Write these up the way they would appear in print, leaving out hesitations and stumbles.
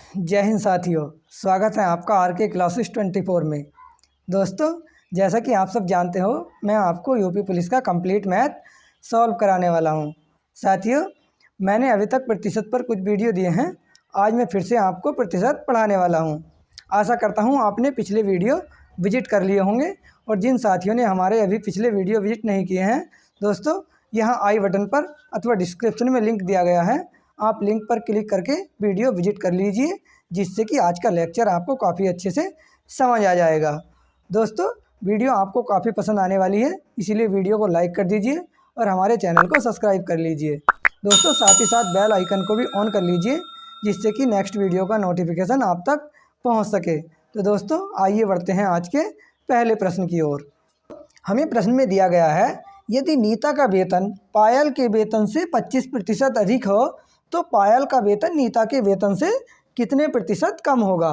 जय हिंद साथियों, स्वागत है आपका आर के क्लासेस 24 में। दोस्तों, जैसा कि आप सब जानते हो, मैं आपको यूपी पुलिस का कंप्लीट मैथ सॉल्व कराने वाला हूं। साथियों, मैंने अभी तक प्रतिशत पर कुछ वीडियो दिए हैं। आज मैं फिर से आपको प्रतिशत पढ़ाने वाला हूं। आशा करता हूं आपने पिछले वीडियो विजिट कर लिए होंगे, और जिन साथियों ने हमारे अभी पिछले वीडियो विजिट नहीं किए हैं, दोस्तों यहाँ आई बटन पर अथवा डिस्क्रिप्शन में लिंक दिया गया है। आप लिंक पर क्लिक करके वीडियो विजिट कर लीजिए, जिससे कि आज का लेक्चर आपको काफ़ी अच्छे से समझ आ जाएगा। दोस्तों, वीडियो आपको काफ़ी पसंद आने वाली है, इसीलिए वीडियो को लाइक कर दीजिए और हमारे चैनल को सब्सक्राइब कर लीजिए। दोस्तों, साथ ही साथ बेल आइकन को भी ऑन कर लीजिए, जिससे कि नेक्स्ट वीडियो का नोटिफिकेशन आप तक पहुँच सके। तो दोस्तों, आइए बढ़ते हैं आज के पहले प्रश्न की ओर। हमें प्रश्न में दिया गया है, यदि नीता का वेतन पायल के वेतन से 25% अधिक हो तो पायल का वेतन नीता के वेतन से कितने प्रतिशत कम होगा।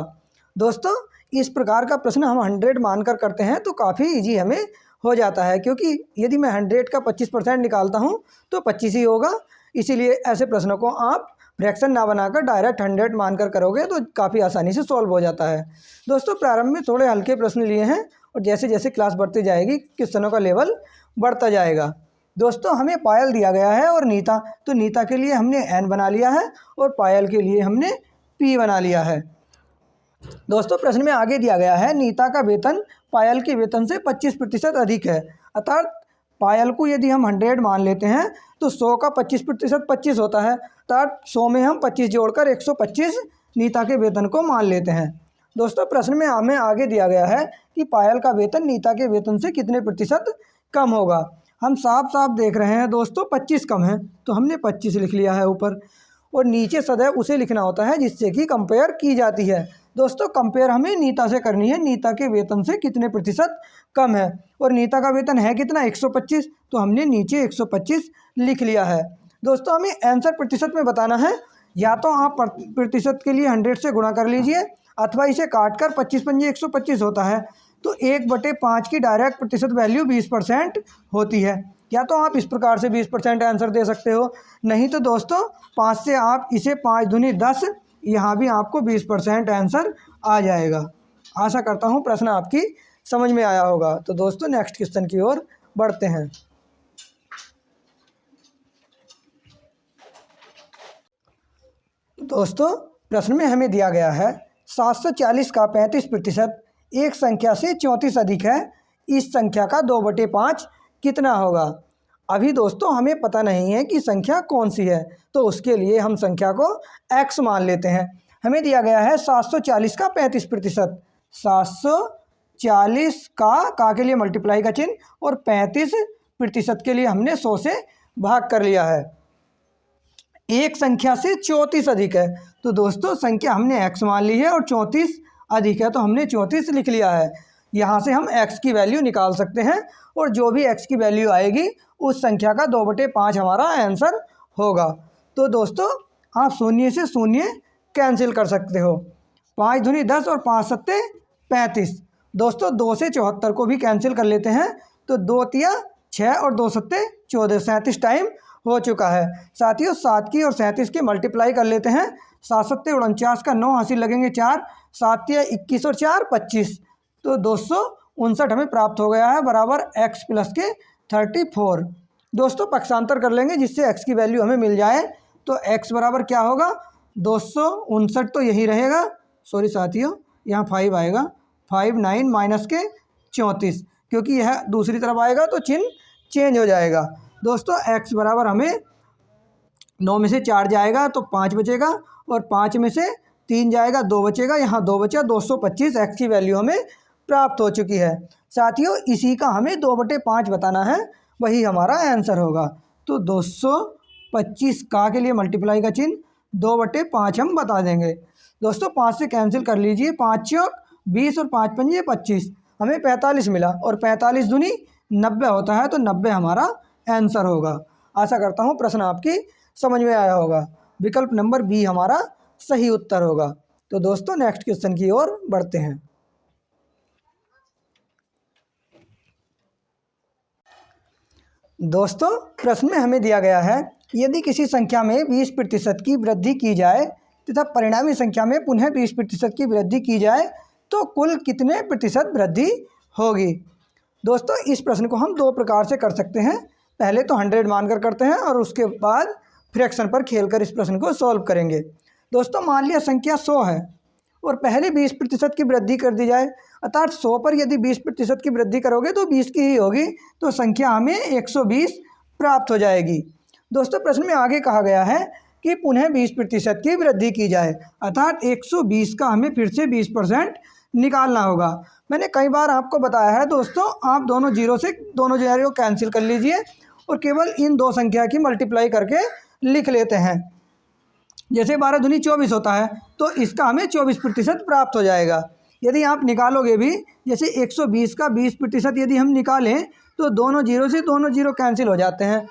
दोस्तों, इस प्रकार का प्रश्न हम 100 मानकर करते हैं तो काफ़ी इजी हमें हो जाता है, क्योंकि यदि मैं 100 का 25% निकालता हूं तो 25 ही होगा। इसीलिए ऐसे प्रश्नों को आप फ्रैक्शन ना बनाकर डायरेक्ट 100 मानकर करोगे तो काफ़ी आसानी से सॉल्व हो जाता है। दोस्तों, प्रारंभ में थोड़े हल्के प्रश्न लिए हैं, और जैसे जैसे क्लास बढ़ती जाएगी क्वेश्चनों का लेवल बढ़ता जाएगा। दोस्तों, हमें पायल दिया गया है और नीता, तो नीता के लिए हमने n बना लिया है और पायल के लिए हमने p बना लिया है। दोस्तों, प्रश्न में आगे दिया गया है, नीता का वेतन पायल के वेतन से 25% अधिक है। अर्थात पायल को यदि हम 100 मान लेते हैं तो 100 का 25% 25 होता है। अर्थात 100 में हम 25 जोड़कर 125 नीता के वेतन को मान लेते हैं। दोस्तों, प्रश्न में हमें आगे दिया गया है कि पायल का वेतन नीता के वेतन से कितने प्रतिशत कम होगा। हम साफ साफ देख रहे हैं दोस्तों, 25 कम है तो हमने 25 लिख लिया है ऊपर, और नीचे सदैव उसे लिखना होता है जिससे कि कंपेयर की जाती है। दोस्तों, कंपेयर हमें नीता से करनी है, नीता के वेतन से कितने प्रतिशत कम है, और नीता का वेतन है कितना 125, तो हमने नीचे 125 लिख लिया है। दोस्तों, हमें आंसर प्रतिशत में बताना है, या तो आप प्रतिशत के लिए 100 से गुणा कर लीजिए, अथवा इसे काट कर 25 पंजे 125 होता है, तो 1/5 की डायरेक्ट प्रतिशत वैल्यू 20% होती है। या तो आप इस प्रकार से 20% आंसर दे सकते हो, नहीं तो दोस्तों 5 से आप इसे 5 दूनी 10, यहाँ भी आपको 20% आंसर आ जाएगा। आशा करता हूँ प्रश्न आपकी समझ में आया होगा। तो दोस्तों, नेक्स्ट क्वेश्चन की ओर बढ़ते हैं। दोस्तों, प्रश्न में हमें दिया गया है, 740 का 35% एक संख्या से 34 अधिक है, इस संख्या का 2/5 कितना होगा। अभी दोस्तों हमें पता नहीं है कि संख्या कौन सी है, तो उसके लिए हम संख्या को x मान लेते हैं। हमें दिया गया है 740 का 35%, 740 का के लिए मल्टीप्लाई का चिन्ह, और 35% के लिए हमने 100 से भाग कर लिया है। एक संख्या से 34 अधिक है, तो दोस्तों संख्या हमने x मान ली है और 34 अधिक है तो हमने 34 लिख लिया है। यहाँ से हम x की वैल्यू निकाल सकते हैं, और जो भी x की वैल्यू आएगी उस संख्या का 2/5 हमारा आंसर होगा। तो दोस्तों, आप शून्य से शून्य कैंसिल कर सकते हो, 5 दूनी 10 और 5 सत्ते 35। दोस्तों, 2 से 74 को भी कैंसिल कर लेते हैं, तो 2 तिया 6 और 2 सत्ते 14, 37 टाइम हो चुका है। साथियों, 7 की और 37 की मल्टीप्लाई कर लेते हैं, 7 सत्ते 49 का 9 हासिल लगेंगे 4, 7 तिया 21 और 4 25, तो 259 हमें प्राप्त हो गया है, बराबर x प्लस के 34। दोस्तों, पक्षांतर कर लेंगे जिससे x की वैल्यू हमें मिल जाए, तो x बराबर क्या होगा, 259 तो यही रहेगा, सॉरी साथियों यहाँ 5 आएगा, 5 9 माइनस के 34, क्योंकि यह दूसरी तरफ आएगा तो चिन्ह चेंज हो जाएगा। दोस्तों, x बराबर हमें 9 में से 4 जाएगा तो 5 बचेगा, और 5 में से 3 जाएगा 2 बचेगा, यहाँ 2 बचा, 225 x की वैल्यू हमें प्राप्त हो चुकी है। साथियों, इसी का हमें 2/5 बताना है, वही हमारा आंसर होगा। तो 225 का के लिए मल्टीप्लाई का चिन्ह 2/5 हम बता देंगे। दोस्तों, 5 से कैंसिल कर लीजिए, 5 चौक 20 और 5 पंजे 25, हमें 45 मिला, और 45 दूनी 90 होता है, तो 90 हमारा आंसर होगा। आशा करता हूँ प्रश्न आपकी समझ में आया होगा। विकल्प नंबर बी हमारा सही उत्तर होगा। तो दोस्तों, नेक्स्ट क्वेश्चन की ओर बढ़ते हैं। दोस्तों, प्रश्न में हमें दिया गया है, यदि किसी संख्या में 20% की वृद्धि की जाए तथा परिणामी संख्या में पुनः 20% की वृद्धि की जाए तो कुल कितने प्रतिशत वृद्धि होगी। दोस्तों इस प्रश्न को हम दो प्रकार से कर सकते हैं। पहले तो 100 मानकर करते हैं और उसके बाद फ्रैक्शन पर खेलकर इस प्रश्न को सॉल्व करेंगे। दोस्तों मान लिया संख्या 100 है और पहले 20% की वृद्धि कर दी जाए, अर्थात 100 पर यदि 20% की वृद्धि करोगे तो 20 की ही होगी, तो संख्या हमें 120 प्राप्त हो जाएगी। दोस्तों प्रश्न में आगे कहा गया है कि पुनः 20% की वृद्धि की जाए, अर्थात 120 का हमें फिर से 20% निकालना होगा। मैंने कई बार आपको बताया है दोस्तों, आप दोनों जीरो से दोनों जीरो कैंसिल कर लीजिए और केवल इन दो संख्या की मल्टीप्लाई करके लिख लेते हैं। जैसे 12 दूनी 24 होता है तो इसका हमें 24% प्राप्त हो जाएगा। यदि आप निकालोगे भी, जैसे 120 का 20% यदि हम निकालें तो दोनों जीरो से दोनों जीरो कैंसिल हो जाते हैं,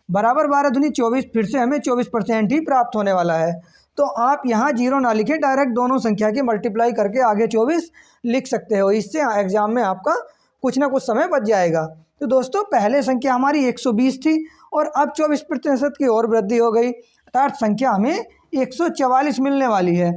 बराबर 12 दूनी 24, फिर से हमें 24% ही प्राप्त होने वाला है। तो आप यहाँ जीरो ना लिखें, डायरेक्ट दोनों संख्या की मल्टीप्लाई करके आगे 24 लिख सकते हो। इससे एग्जाम में आपका कुछ ना कुछ समय बच जाएगा। तो दोस्तों पहले संख्या हमारी 120 थी और अब 24% की और वृद्धि हो गई, अर्थात संख्या हमें 144 मिलने वाली है।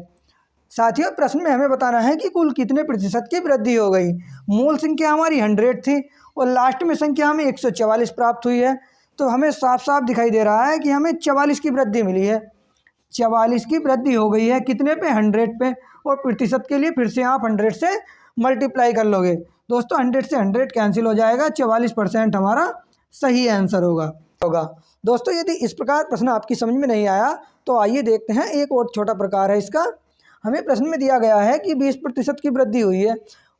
साथियों प्रश्न में हमें बताना है कि कुल कितने प्रतिशत की वृद्धि हो गई। मूल संख्या हमारी 100 थी और लास्ट में संख्या हमें 144 प्राप्त हुई है, तो हमें साफ साफ दिखाई दे रहा है कि हमें 44 की वृद्धि मिली है। 44 की वृद्धि हो गई है कितने पे, 100 पे, और प्रतिशत के लिए फिर से आप 100 से मल्टीप्लाई कर लोगे। दोस्तों 100 से 100 कैंसिल हो जाएगा, 44% हमारा सही आंसर होगा। दोस्तों यदि इस प्रकार प्रश्न आपकी समझ में नहीं आया तो आइए देखते हैं एक और छोटा प्रकार है इसका। हमें प्रश्न में दिया गया है कि 20% की वृद्धि हुई है।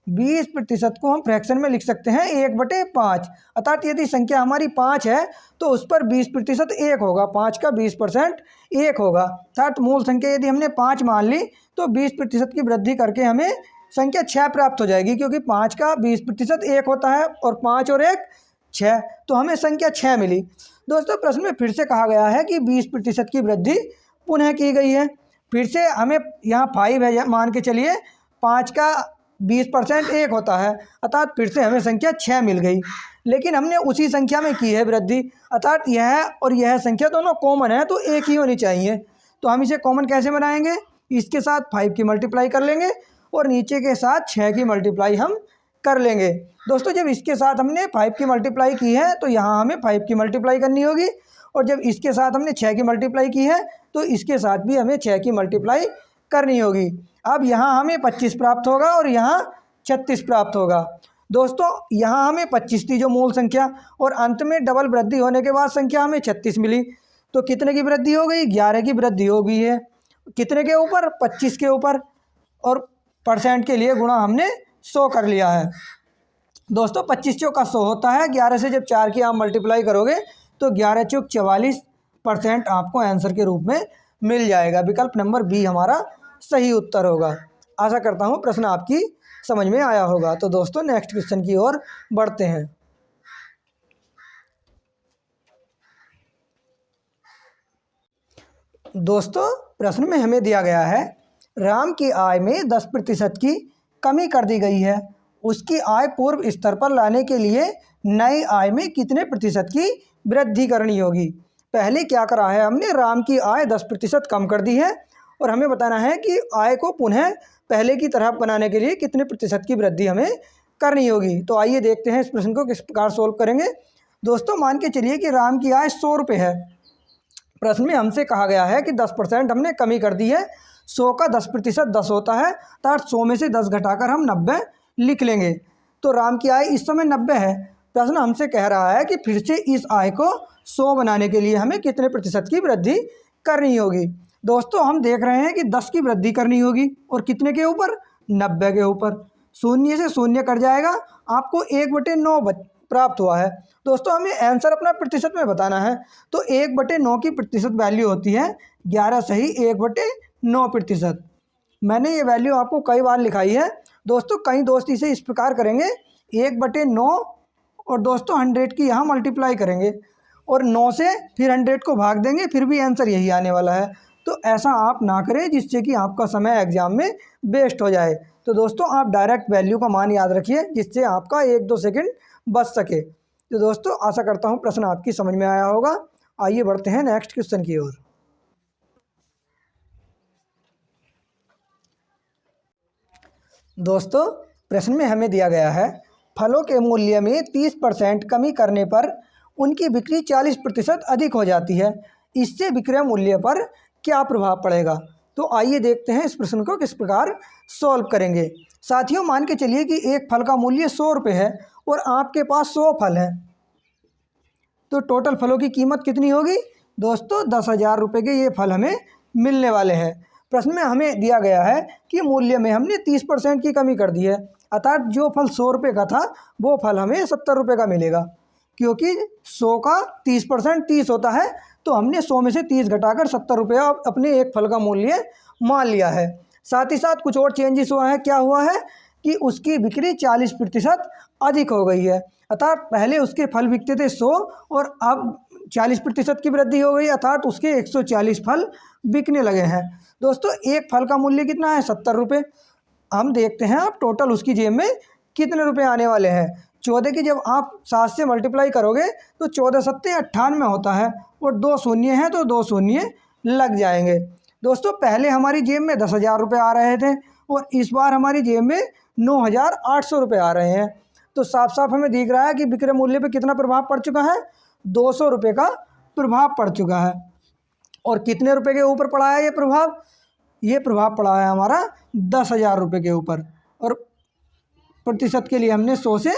20% को हम फ्रैक्शन में लिख सकते हैं 1/5, अर्थात यदि संख्या हमारी 5 है तो उस पर 20% 1 होगा, 5 का 20% 1 होगा, अर्थात मूल संख्या यदि हमने 5 मान ली तो 20% की वृद्धि करके हमें संख्या 6 प्राप्त हो जाएगी, क्योंकि 5 का 20% 1 होता है और 5 और 1 6, तो हमें संख्या 6 मिली। दोस्तों प्रश्न में फिर से कहा गया है कि 20% की वृद्धि पुनः की गई है। फिर से हमें यहाँ 5 है मान के चलिए, 5 का 20% 1 होता है, अर्थात फिर से हमें संख्या 6 मिल गई। लेकिन हमने उसी संख्या में की है वृद्धि, अर्थात यह और यह संख्या दोनों कॉमन है तो एक ही होनी चाहिए। तो हम इसे कॉमन कैसे बनाएंगे, इसके साथ 5 की मल्टीप्लाई कर लेंगे और नीचे के साथ 6 की मल्टीप्लाई हम कर लेंगे। दोस्तों जब इसके साथ हमने 5 की मल्टीप्लाई की है तो यहाँ हमें 5 की मल्टीप्लाई करनी होगी, और जब इसके साथ हमने 6 की मल्टीप्लाई की है तो इसके साथ भी हमें 6 की मल्टीप्लाई करनी होगी। अब यहाँ हमें 25 प्राप्त होगा और यहाँ 36 प्राप्त होगा। दोस्तों यहाँ हमें 25 थी जो मूल संख्या, और अंत में डबल वृद्धि होने के बाद संख्या हमें 36 मिली, तो कितने की वृद्धि हो गई, 11 की वृद्धि हो गई है। कितने के ऊपर, 25 के ऊपर, और परसेंट के लिए गुणा हमने 100 कर लिया है। दोस्तों 25 चौका 100 होता है, 11 से जब 4 की आप मल्टीप्लाई करोगे तो 11 चौक 44% आपको आंसर के रूप में मिल जाएगा। विकल्प नंबर बी हमारा सही उत्तर होगा। आशा करता हूँ प्रश्न आपकी समझ में आया होगा। तो दोस्तों नेक्स्ट क्वेश्चन की ओर बढ़ते हैं। दोस्तों प्रश्न में हमें दिया गया है राम की आय में 10% की कमी कर दी गई है, उसकी आय पूर्व स्तर पर लाने के लिए नई आय में कितने प्रतिशत की वृद्धि करनी होगी। पहले क्या करा है हमने, राम की आय 10% कम कर दी है और हमें बताना है कि आय को पुनः पहले की तरह बनाने के लिए कितने प्रतिशत की वृद्धि हमें करनी होगी। तो आइए देखते हैं इस प्रश्न को किस प्रकार सोल्व करेंगे। दोस्तों मान के चलिए कि राम की आय 100 रुपये है। प्रश्न में हमसे कहा गया है कि 10% हमने कमी कर दी है। 100 का 10% 10 होता है, अर्थात 100 में से 10 घटाकर हम 90 लिख लेंगे। तो राम की आय इस समय 90 है। प्रश्न हमसे कह रहा है कि फिर से इस आय को 100 बनाने के लिए हमें कितने प्रतिशत की वृद्धि करनी होगी। दोस्तों हम देख रहे हैं कि 10 की वृद्धि करनी होगी और कितने के ऊपर, 90 के ऊपर। शून्य से शून्य कट जाएगा, आपको 1/9 प्राप्त हुआ है। दोस्तों हमें आंसर अपना प्रतिशत में बताना है, तो 1/9 की प्रतिशत वैल्यू होती है 11 सही 1/9%। मैंने ये वैल्यू आपको कई बार लिखाई है। दोस्तों कई दोस्त इसे इस प्रकार करेंगे, 1/9 और दोस्तों 100 की यहाँ मल्टीप्लाई करेंगे और 9 से फिर 100 को भाग देंगे, फिर भी आंसर यही आने वाला है। तो ऐसा आप ना करें जिससे कि आपका समय एग्जाम में वेस्ट हो जाए। तो दोस्तों आप डायरेक्ट वैल्यू का मान याद रखिए जिससे आपका 1-2 सेकंड बच सके। तो दोस्तों आशा करता हूँ प्रश्न आपकी समझ में आया होगा। आइए बढ़ते हैं नेक्स्ट क्वेश्चन की ओर। दोस्तों प्रश्न में हमें दिया गया है फलों के मूल्य में 30% कमी करने पर उनकी बिक्री 40% अधिक हो जाती है। इससे विक्रय मूल्य पर क्या प्रभाव पड़ेगा? तो आइए देखते हैं इस प्रश्न को किस प्रकार सॉल्व करेंगे। साथियों मान के चलिए कि एक फल का मूल्य 100 रुपये है और आपके पास 100 फल हैं, तो टोटल फलों की कीमत कितनी होगी? दोस्तों 10,000 रुपये के ये फल हमें मिलने वाले हैं। प्रश्न में हमें दिया गया है कि मूल्य में हमने 30% की कमी कर दी है, अर्थात जो फल 100 रुपये का था वो फल हमें 70 रुपये का मिलेगा, क्योंकि 100 का 30% 30 होता है, तो हमने 100 में से 30 घटाकर 70 रुपये अपने एक फल का मूल्य मान लिया है। साथ ही साथ कुछ और चेंजेस हुआ है। क्या हुआ है कि उसकी बिक्री 40% अधिक हो गई है, अर्थात पहले उसके फल बिकते थे 100 और अब 40% की वृद्धि हो गई, अर्थात उसके 140 फल बिकने लगे हैं। दोस्तों एक फल का मूल्य कितना है? 70 रुपये। हम देखते हैं अब टोटल उसकी जेब में कितने रुपए आने वाले हैं। 14 की जब आप 7 से मल्टीप्लाई करोगे तो 14 सत्ते 98 होता है और 2 शून्य हैं तो 2 शून्य लग जाएंगे। दोस्तों पहले हमारी जेब में 10,000 रुपये आ रहे थे और इस बार हमारी जेब में 9,800 रुपये आ रहे हैं, तो साफ साफ हमें दिख रहा है कि विक्रय मूल्य पे कितना प्रभाव पड़ चुका है? 200 रुपये का प्रभाव पड़ चुका है। और कितने रुपए के ऊपर पड़ा है ये प्रभाव? ये प्रभाव पड़ा है हमारा 10,000 रुपये के ऊपर, और प्रतिशत के लिए हमने 100 से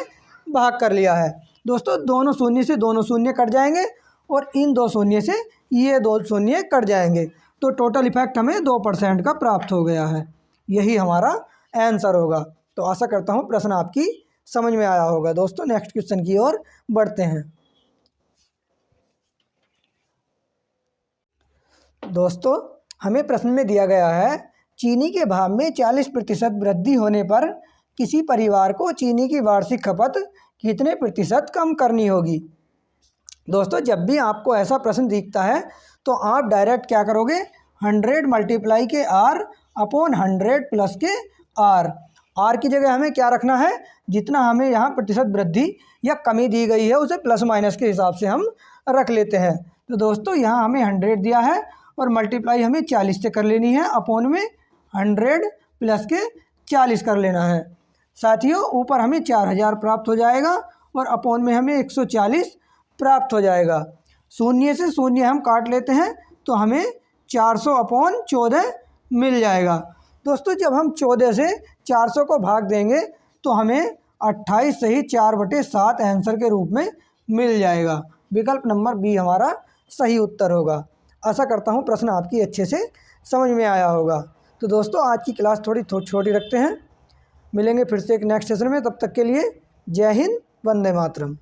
भाग कर लिया है। दोस्तों दोनों शून्य से दोनों शून्य कट जाएंगे और इन 2 शून्य से ये 2 शून्य कट जाएंगे, तो टोटल इफेक्ट हमें 2% का प्राप्त हो गया है। यही हमारा आंसर होगा। तो आशा करता हूँ प्रश्न आपकी समझ में आया होगा। दोस्तों नेक्स्ट क्वेश्चन की ओर बढ़ते हैं। दोस्तों हमें प्रश्न में दिया गया है चीनी के भाव में 40% वृद्धि होने पर किसी परिवार को चीनी की वार्षिक खपत कितने प्रतिशत कम करनी होगी? दोस्तों जब भी आपको ऐसा प्रश्न दिखता है तो आप डायरेक्ट क्या करोगे? 100 मल्टीप्लाई के आर अपॉन 100 प्लस के आर। आर की जगह हमें क्या रखना है? जितना हमें यहाँ प्रतिशत वृद्धि या कमी दी गई है उसे प्लस माइनस के हिसाब से हम रख लेते हैं। तो दोस्तों यहाँ हमें 100 दिया है और मल्टीप्लाई हमें 40 से कर लेनी है, अपॉन में 100 प्लस के 40 कर लेना है। साथियों ऊपर हमें 4,000 प्राप्त हो जाएगा और अपॉन में हमें 140 प्राप्त हो जाएगा। शून्य से शून्य हम काट लेते हैं तो हमें 400 अपॉन 14 मिल जाएगा। दोस्तों जब हम 14 से 400 को भाग देंगे तो हमें 28 सही 4/7 आंसर के रूप में मिल जाएगा। विकल्प नंबर बी हमारा सही उत्तर होगा। आशा करता हूँ प्रश्न आपकी अच्छे से समझ में आया होगा। तो दोस्तों आज की क्लास थोड़ी छोटी रखते हैं, मिलेंगे फिर से एक नेक्स्ट सेशन में। तब तक के लिए जय हिंद, वंदे मातरम।